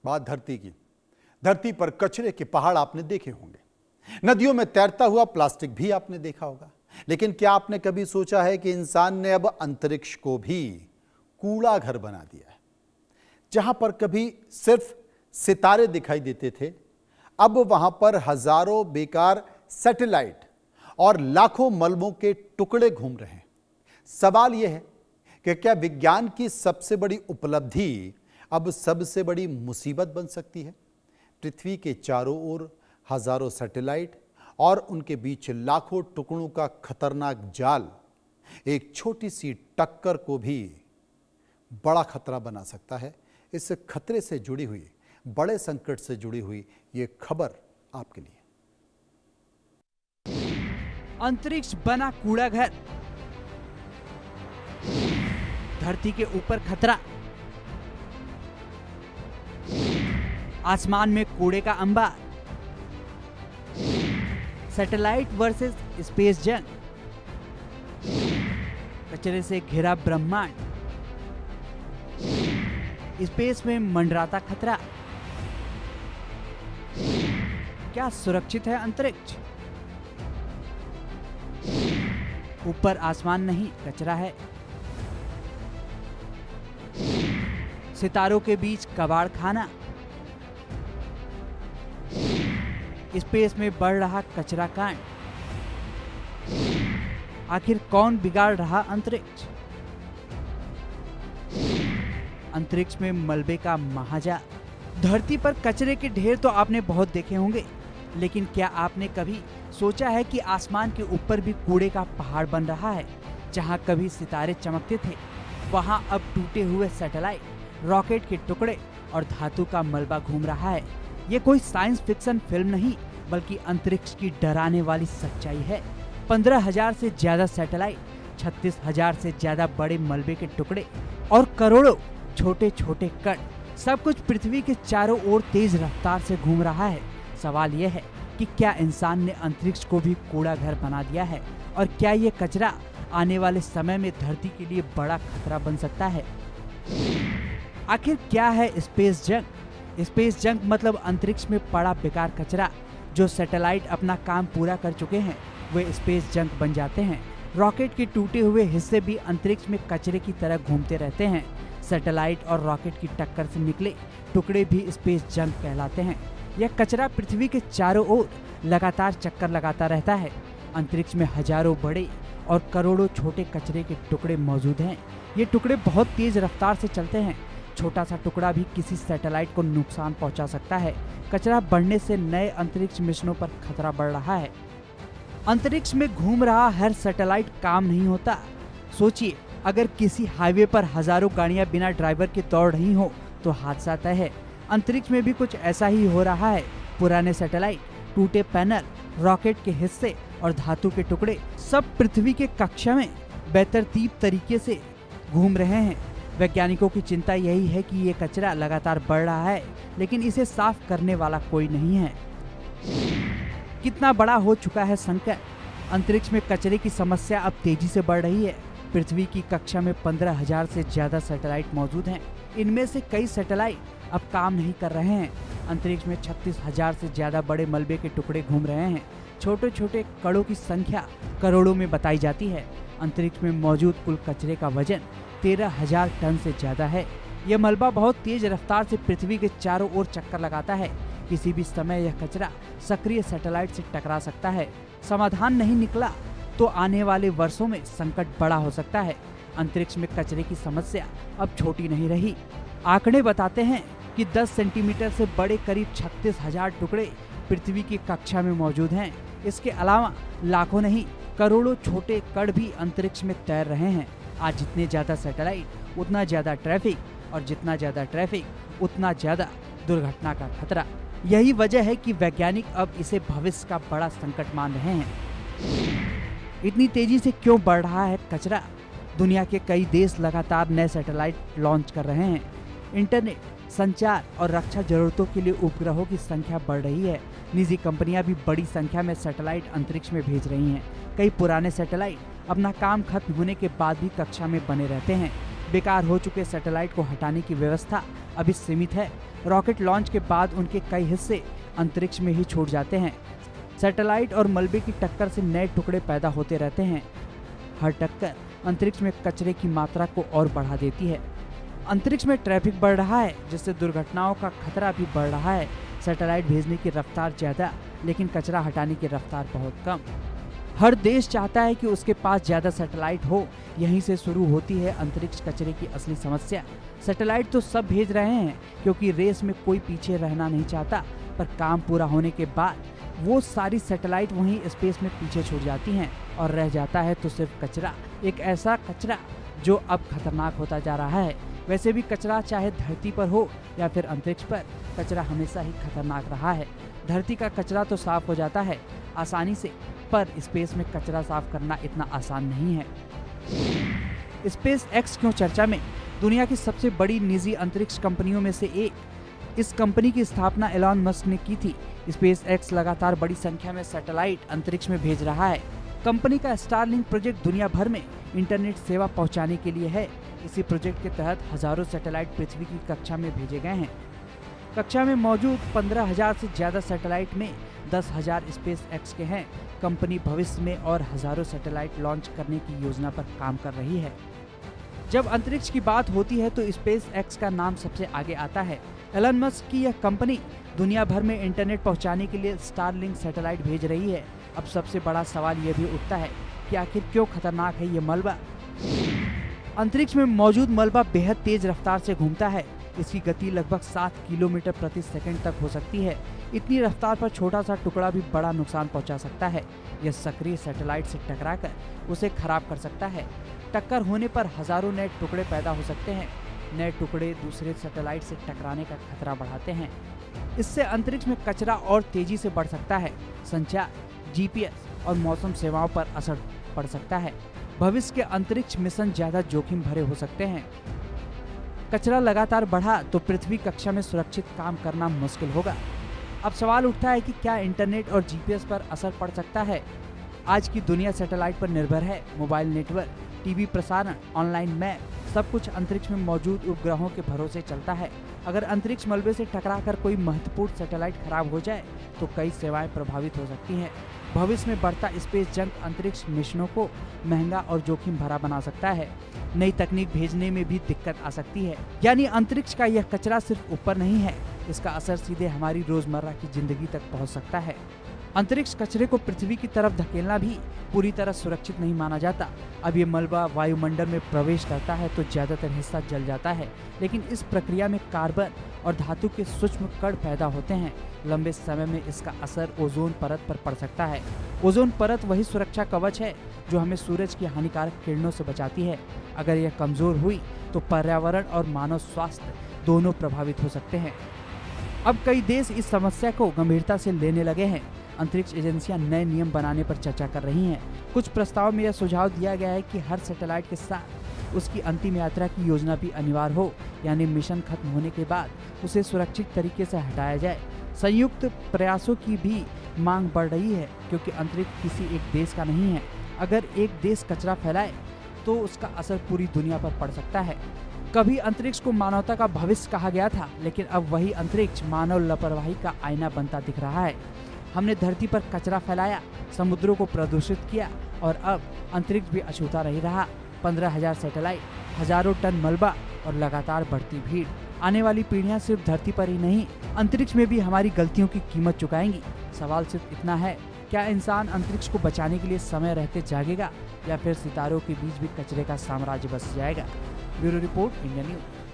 बात धरती की। धरती पर कचरे के पहाड़ आपने देखे होंगे, नदियों में तैरता हुआ प्लास्टिक भी आपने देखा होगा, लेकिन क्या आपने कभी सोचा है कि इंसान ने अब अंतरिक्ष को भी कूड़ा घर बना दिया है। जहां पर कभी सिर्फ सितारे दिखाई देते थे, अब वहां पर हजारों बेकार सैटेलाइट और लाखों मलबों के टुकड़े घूम रहे हैं। सवाल यह है कि क्या विज्ञान की सबसे बड़ी उपलब्धि अब सबसे बड़ी मुसीबत बन सकती है। पृथ्वी के चारों ओर हजारों सैटेलाइट और उनके बीच लाखों टुकड़ों का खतरनाक जाल एक छोटी सी टक्कर को भी बड़ा खतरा बना सकता है। इस खतरे से जुड़ी हुई, बड़े संकट से जुड़ी हुई ये खबर आपके लिए। अंतरिक्ष बना कूड़ा घर, धरती के ऊपर खतरा, आसमान में कूड़े का अंबार, सैटेलाइट वर्सेस स्पेस जंग, कचरे से घिरा ब्रह्मांड, स्पेस में मंडराता खतरा। क्या सुरक्षित है अंतरिक्ष? ऊपर आसमान नहीं, कचरा है। सितारों के बीच कबाड़ खाना, स्पेस में बढ़ रहा कचरा कांड। आखिर कौन बिगाड़ रहा अंतरिक्ष? अंतरिक्ष में मलबे का महाजाल। धरती पर कचरे के ढेर तो आपने बहुत देखे होंगे, लेकिन क्या आपने कभी सोचा है कि आसमान के ऊपर भी कूड़े का पहाड़ बन रहा है। जहां कभी सितारे चमकते थे, वहां अब टूटे हुए सैटेलाइट, रॉकेट के टुकड़े और धातु का मलबा घूम रहा है। ये कोई साइंस फिक्शन फिल्म नहीं, बल्कि अंतरिक्ष की डराने वाली सच्चाई है। 15,000 से ज्यादा सैटेलाइट, 36,000 से ज्यादा बड़े मलबे के टुकड़े और करोड़ों छोटे छोटे कण, सब कुछ पृथ्वी के चारों ओर तेज रफ्तार से घूम रहा है। सवाल यह है कि क्या इंसान ने अंतरिक्ष को भी कूड़ा घर बना दिया है, और क्या ये कचरा आने वाले समय में धरती के लिए बड़ा खतरा बन सकता है। आखिर क्या है स्पेस जंक? स्पेस जंक मतलब अंतरिक्ष में पड़ा बेकार कचरा। जो सैटेलाइट अपना काम पूरा कर चुके हैं, वे स्पेस जंक बन जाते हैं। रॉकेट के टूटे हुए हिस्से भी अंतरिक्ष में कचरे की तरह घूमते रहते हैं। सैटेलाइट और रॉकेट की टक्कर से निकले टुकड़े भी स्पेस जंक कहलाते हैं। यह कचरा पृथ्वी के चारों ओर लगातार चक्कर लगाता रहता है। अंतरिक्ष में हजारों बड़े और करोड़ों छोटे कचरे के टुकड़े मौजूद हैं। ये टुकड़े बहुत तेज रफ्तार से चलते हैं। छोटा सा टुकड़ा भी किसी सैटेलाइट को नुकसान पहुंचा सकता है। कचरा बढ़ने से नए अंतरिक्ष मिशनों पर खतरा बढ़ रहा है। अंतरिक्ष में घूम रहा हर सैटेलाइट काम नहीं होता। सोचिए, अगर किसी हाईवे पर हजारों गाड़ियां बिना ड्राइवर के दौड़ रही हो तो हादसा तय है। अंतरिक्ष में भी कुछ ऐसा ही हो रहा है। पुराने सैटेलाइट, टूटे पैनल, रॉकेट के हिस्से और धातु के टुकड़े सब पृथ्वी के कक्षा में बेतरतीब तरीके से घूम रहे हैं। वैज्ञानिकों की चिंता यही है कि ये कचरा लगातार बढ़ रहा है, लेकिन इसे साफ करने वाला कोई नहीं है। कितना बड़ा हो चुका है संकट। अंतरिक्ष में कचरे की समस्या अब तेजी से बढ़ रही है। पृथ्वी की कक्षा में 15,000 से ज्यादा सैटेलाइट मौजूद हैं। इनमें से कई सैटेलाइट अब काम नहीं कर रहे हैं। अंतरिक्ष में 36,000 से ज्यादा बड़े मलबे के टुकड़े घूम रहे हैं। छोटे छोटे कणों की संख्या करोड़ों में बताई जाती है। अंतरिक्ष में मौजूद कुल कचरे का वजन 13,000 टन से ज्यादा है। यह मलबा बहुत तेज रफ्तार से पृथ्वी के चारों ओर चक्कर लगाता है। किसी भी समय यह कचरा सक्रिय सैटेलाइट से टकरा सकता है। समाधान नहीं निकला तो आने वाले वर्षों में संकट बड़ा हो सकता है। अंतरिक्ष में कचरे की समस्या अब छोटी नहीं रही। आंकड़े बताते हैं कि 10 सेंटीमीटर से बड़े करीब 36,000 टुकड़े पृथ्वी की कक्षा में मौजूद हैं। इसके अलावा लाखों नहीं, करोड़ों छोटे कण भी अंतरिक्ष में तैर रहे हैं। आज जितने ज्यादा सैटेलाइट उतना ज्यादा ट्रैफिक, और जितना ज्यादा ट्रैफिक उतना ज्यादा दुर्घटना का खतरा। यही वजह है कि वैज्ञानिक अब इसे भविष्य का बड़ा संकट मान रहे हैं। इतनी तेजी से क्यों बढ़ रहा है कचरा? दुनिया के कई देश लगातार नए सैटेलाइट लॉन्च कर रहे हैं। इंटरनेट, संचार और रक्षा जरूरतों के लिए उपग्रहों की संख्या बढ़ रही है। निजी कंपनियां भी बड़ी संख्या में सैटेलाइट अंतरिक्ष में भेज रही हैं। कई पुराने सैटेलाइट अपना काम खत्म होने के बाद भी कक्षा में बने रहते हैं। बेकार हो चुके सैटेलाइट को हटाने की व्यवस्था अभी सीमित है। रॉकेट लॉन्च के बाद उनके कई हिस्से अंतरिक्ष में ही छूट जाते हैं। सैटेलाइट और मलबे की टक्कर से नए टुकड़े पैदा होते रहते हैं। हर टक्कर अंतरिक्ष में कचरे की मात्रा को और बढ़ा देती है। अंतरिक्ष में ट्रैफिक बढ़ रहा है, जिससे दुर्घटनाओं का खतरा भी बढ़ रहा है। सैटेलाइट भेजने की रफ्तार ज्यादा, लेकिन कचरा हटाने की रफ्तार बहुत कम। हर देश चाहता है कि उसके पास ज्यादा सैटेलाइट हो। यहीं से शुरू होती है अंतरिक्ष कचरे की असली समस्या। सैटेलाइट तो सब भेज रहे हैं क्योंकि रेस में कोई पीछे रहना नहीं चाहता, पर काम पूरा होने के बाद वो सारी सैटेलाइट वहीं स्पेस में पीछे छूट जाती हैं और रह जाता है तो सिर्फ कचरा। एक ऐसा कचरा जो अब खतरनाक होता जा रहा है। वैसे भी कचरा चाहे धरती पर हो या फिर अंतरिक्ष पर, कचरा हमेशा ही खतरनाक रहा है। धरती का कचरा तो साफ हो जाता है आसानी से, पर स्पेस में कचरा साफ करना इतना आसान नहीं है। स्पेस एक्स क्यों चर्चा में? दुनिया की सबसे बड़ी निजी अंतरिक्ष कंपनियों में से एक। इस कंपनी की स्थापना एलन मस्क ने की थी। स्पेस एक्स लगातार बड़ी संख्या में सैटेलाइट अंतरिक्ष में भेज रहा है। कंपनी का स्टारलिंक प्रोजेक्ट दुनिया भर में इंटरनेट सेवा पहुंचाने के लिए है। इसी प्रोजेक्ट के तहत हजारों सैटेलाइट पृथ्वी की कक्षा में भेजे गए हैं। कक्षा में मौजूद 15,000 से ज्यादा सैटेलाइट में 10,000 स्पेस एक्स के हैं। कंपनी भविष्य में और हजारों सैटेलाइट लॉन्च करने की योजना पर काम कर रही है। जब अंतरिक्ष की बात होती है तो स्पेस एक्स का नाम सबसे आगे आता है। एलन मस्क की यह कंपनी दुनिया भर में इंटरनेट पहुंचाने के लिए स्टारलिंक सैटेलाइट भेज रही है। अब सबसे बड़ा सवाल यह भी उठता है कि आखिर क्यों खतरनाक है ये मलबा? अंतरिक्ष में मौजूद मलबा बेहद तेज रफ्तार से घूमता है। इसकी गति लगभग 7 किलोमीटर प्रति सेकंड तक हो सकती है। इतनी रफ्तार पर छोटा सा टुकड़ा भी बड़ा नुकसान पहुंचा सकता है। यह सक्रिय सैटेलाइट से टकराकर उसे खराब कर सकता है। टक्कर होने पर हजारों नए टुकड़े पैदा हो सकते हैं। नए टुकड़े दूसरे सैटेलाइट से टकराने का खतरा बढ़ाते हैं। इससे अंतरिक्ष में कचरा और तेजी से बढ़ सकता है। संचार, जीपीएस और मौसम सेवाओं पर असर पड़ सकता है। भविष्य के अंतरिक्ष मिशन ज्यादा जोखिम भरे हो सकते हैं। कचरा लगातार बढ़ा तो पृथ्वी कक्षा में सुरक्षित काम करना मुश्किल होगा। अब सवाल उठता है कि क्या इंटरनेट और जीपीएस पर असर पड़ सकता है? आज की दुनिया सैटेलाइट पर निर्भर है। मोबाइल नेटवर्क, टीवी प्रसारण, ऑनलाइन मैप, सब कुछ अंतरिक्ष में मौजूद उपग्रहों के भरोसे चलता है। अगर अंतरिक्ष मलबे से टकराकर कोई महत्वपूर्ण सैटेलाइट खराब हो जाए तो कई सेवाएं प्रभावित हो सकती हैं। भविष्य में बढ़ता स्पेस जंक अंतरिक्ष मिशनों को महंगा और जोखिम भरा बना सकता है। नई तकनीक भेजने में भी दिक्कत आ सकती है। यानी अंतरिक्ष का यह कचरा सिर्फ ऊपर नहीं है, इसका असर सीधे हमारी रोजमर्रा की जिंदगी तक पहुंच सकता है। अंतरिक्ष कचरे को पृथ्वी की तरफ धकेलना भी पूरी तरह सुरक्षित नहीं माना जाता। अब ये मलबा वायुमंडल में प्रवेश करता है तो ज्यादातर हिस्सा जल जाता है, लेकिन इस प्रक्रिया में कार्बन और धातु के सूक्ष्म कण पैदा होते हैं। लंबे समय में इसका असर ओजोन परत पर पड़ सकता है। ओजोन परत वही सुरक्षा कवच है जो हमें सूरज की हानिकारक किरणों से बचाती है। अगर यह कमजोर हुई तो पर्यावरण और मानव स्वास्थ्य दोनों प्रभावित हो सकते हैं। अब कई देश इस समस्या को गंभीरता से लेने लगे हैं। अंतरिक्ष एजेंसियां नए नियम बनाने पर चर्चा कर रही हैं। कुछ प्रस्ताव में यह सुझाव दिया गया है कि हर सैटेलाइट के साथ उसकी अंतिम यात्रा की योजना भी अनिवार्य हो, यानी मिशन खत्म होने के बाद उसे सुरक्षित तरीके से हटाया जाए। संयुक्त प्रयासों की भी मांग बढ़ रही है, क्योंकि अंतरिक्ष किसी एक देश का नहीं है। अगर एक देश कचरा फैलाए तो उसका असर पूरी दुनिया पर पड़ सकता है। कभी अंतरिक्ष को मानवता का भविष्य कहा गया था, लेकिन अब वही अंतरिक्ष मानव लापरवाही का आईना बनता दिख रहा है। हमने धरती पर कचरा फैलाया, समुद्रों को प्रदूषित किया और अब अंतरिक्ष भी अछूता नहीं रहा। 15,000 सैटेलाइट, हजारों टन मलबा और लगातार बढ़ती भीड़। आने वाली पीढ़ियां सिर्फ धरती पर ही नहीं, अंतरिक्ष में भी हमारी गलतियों की कीमत चुकाएंगी। सवाल सिर्फ इतना है, क्या इंसान अंतरिक्ष को बचाने के लिए समय रहते जागेगा या फिर सितारों के बीच भी कचरे का साम्राज्य बस जाएगा? Bureau report, India news.